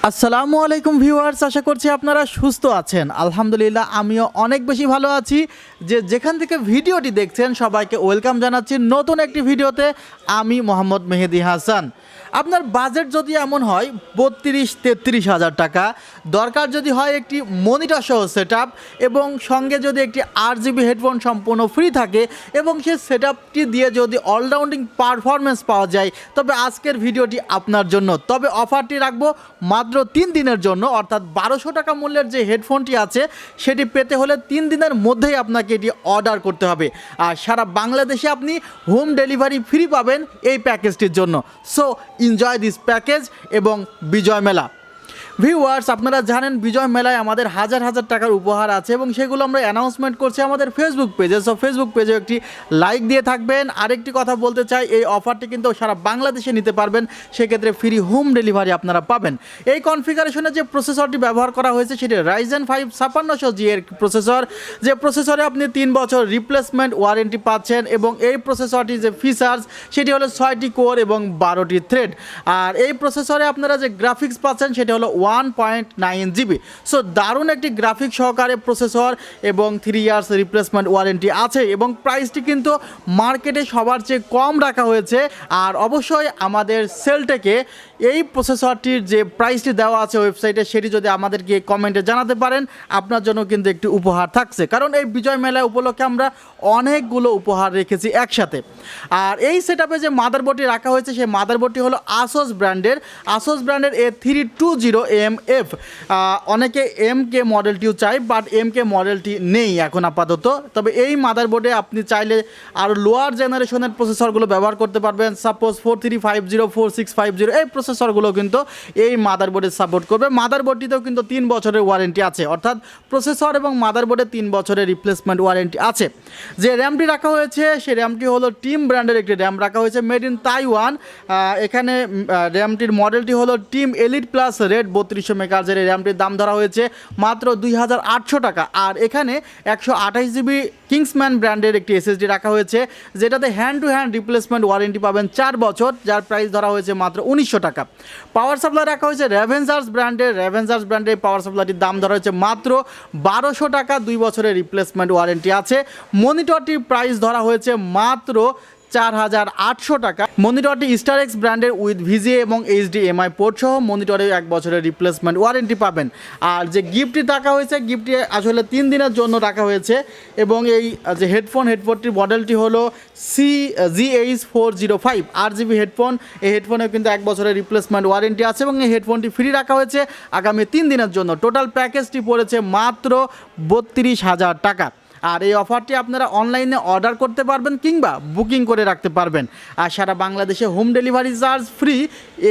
আসসালামু আলাইকুম ভিউয়ার্স, আশা করছি আপনারা সুস্থ আছেন। আলহামদুলিল্লাহ আমিও অনেক বেশি ভালো আছি। যেখান থেকে ভিডিওটি দেখছেন সবাইকে ওয়েলকাম জানাচ্ছি নতুন একটি ভিডিওতে। আমি মোহাম্মদ মেহেদি হাসান। আপনার বাজেট যদি এমন হয় 32-33 হাজার টাকা, দরকার যদি হয় একটি মনিটর সহ সেটআপ এবং সঙ্গে যদি একটি 8GB হেডফোন সম্পূর্ণ ফ্রি থাকে এবং সেই সেটআপটি দিয়ে যদি অলরাউন্ডিং পারফরমেন্স পাওয়া যায়, তবে আজকের ভিডিওটি আপনার জন্য। তবে অফারটি রাখবো মাত্র 3 দিনের জন্য, অর্থাৎ 1200 টাকা মূল্যের যে হেডফোনটি আছে সেটি পেতে হলে 3 দিনের মধ্যেই আপনাকে এটি অর্ডার করতে হবে। আর সারা বাংলাদেশে আপনি হোম ডেলিভারি ফ্রি পাবেন এই প্যাকেজটির জন্য। সো এনজয় দিস প্যাকেজ এবং বিজয় মেলা। ভিউয়ার্স, আপনারা জানেন বিজয় মেলায় আমাদের হাজার হাজার টাকার উপহার আছে এবং সেগুলো আমরা অ্যানাউন্সমেন্ট করছি আমাদের ফেসবুক পেজে। সো ফেসবুক পেজে একটি লাইক দিয়ে থাকবেন। আরেকটি কথা বলতে চাই, এই অফারটি কিন্তু সারা বাংলাদেশে নিতে পারবেন, সেক্ষেত্রে ফ্রি হোম ডেলিভারি আপনারা পাবেন। এই কনফিগারেশনে যে প্রসেসরটি ব্যবহার করা হয়েছে সেটি Ryzen 5 5600G এর প্রসেসর, যে প্রসেসরে আপনি 3 বছর রিপ্লেসমেন্ট ওয়ারেন্টি পাচ্ছেন এবং এই প্রসেসরটির যে ফিচার্স সেটি হলো 6টি কোর এবং 12টি থ্রেড। আর এই প্রসেসরে আপনারা যে গ্রাফিক্স পাচ্ছেন সেটি হলো 1.9 GB। সো দারুণ একটি গ্রাফিক সহকারে প্রসেসর এবং 3 ইয়ার্স রিপ্লেসমেন্ট ওয়ারেন্টি আছে এবং প্রাইসটি কিন্তু মার্কেটে সবার চেয়ে কম রাখা হয়েছে। আর অবশ্যই আমাদের সেলটেকে এই প্রসেসরটির যে প্রাইসটি দেওয়া আছে ওয়েবসাইটে সেটি যদি আমাদেরকে কমেন্টে জানাতে পারেন, আপনার জন্য কিন্তু একটি উপহার থাকছে, কারণ এই বিজয় মেলা উপলক্ষে আমরা অনেকগুলো উপহার রেখেছি একসাথে। আর এই সেটআপে যে মাদারবোর্ডটি রাখা হয়েছে সেই মাদারবোর্ডটি হলো ASUS ব্র্যান্ডের A3220MF। অনেকে MK মডেলটিও চাই, বাট MK মডেলটি নেই এখন আপাতত। তবে এই মাদারবোর্ডে আপনি চাইলে আরও লোয়ার জেনারেশনের প্রসেসরগুলো ব্যবহার করতে পারবেন। সাপোজ 4350, 4650 এই প্রসেসরগুলো কিন্তু এই মাদারবোর্ডে সাপোর্ট করবে। মাদারবোর্ডটিতেও কিন্তু 3 বছরের ওয়ারেন্টি আছে, অর্থাৎ প্রসেসর এবং মাদারবোর্ডে 3 বছরের রিপ্লেসমেন্ট ওয়ারেন্টি আছে। যে র্যামটি রাখা হয়েছে সেই র্যামটি হলো টিম ব্র্যান্ডের একটি র্যাম রাখা হয়েছে, মেড ইন তাইওয়ান। এখানে র্যামটির মডেলটি হলো টিম এলিট প্লাস রেড 3200 মেগাহার্জের। এই র্যামটির দাম ধরা হয়েছে মাত্র 2800 টাকা। আর এখানে 128GB কিংসম্যান ব্র্যান্ডের একটি এসএসডি রাখা হয়েছে, যেটাতে hand to hand replacement warranty পাবেন 4 বছর, যার প্রাইস ধরা হয়েছে মাত্র 1900 টাকা। পাওয়ার সাপ্লাই রাখা হয়েছে র্যাভেঞ্জার্স ব্র্যান্ডের পাওয়ার সাপ্লাইটির দাম ধরা হয়েছে মাত্র 1200 টাকা, 2 বছরের রিপ্লেসমেন্ট ওয়ারেন্টি আছে। মনিটরটির প্রাইস ধরা হয়েছে মাত্র 4800 টাকা। মনিটরটি Starex ব্র্যান্ডের উইথ VGA এবং HDMI পোর্ট সহ মনিটরে 1 বছরের রিপ্লেসমেন্ট ওয়ারেন্টি পাবেন। আর যে গিফটটি রাখা হয়েছে, গিফটটি আসলে 3 দিনের জন্য রাখা হয়েছে এবং এই যে হেডফোনটির মডেলটি হলো GH405 8GB হেডফোন। এই হেডফোনে কিন্তু 1 বছরের রিপ্লেসমেন্ট ওয়ারেন্টি আছে এবং এই হেডফোনটি ফ্রি রাখা হয়েছে আগামী 3 দিনের জন্য। টোটাল প্যাকেজটি পড়েছে মাত্র 32,000 টাকা। আর এই অফারটি আপনারা অনলাইনে অর্ডার করতে পারবেন কিংবা বুকিং করে রাখতে পারবেন। আর সারা বাংলাদেশে হোম ডেলিভারি চার্জ ফ্রি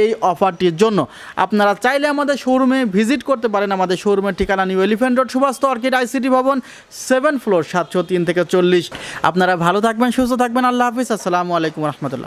এই অফারটির জন্য। আপনারা চাইলে আমাদের শোরুমে ভিজিট করতে পারেন। আমাদের শোরুমের ঠিকানা new elephant road, Subhash orchid ICT ভবন, 7 ফ্লোর, 703 থেকে 40। আপনারা ভালো থাকবেন, সুস্থ থাকবেন। আল্লাহ হাফিজ। আসসালামু আলাইকুম রহমতুল্লাহ।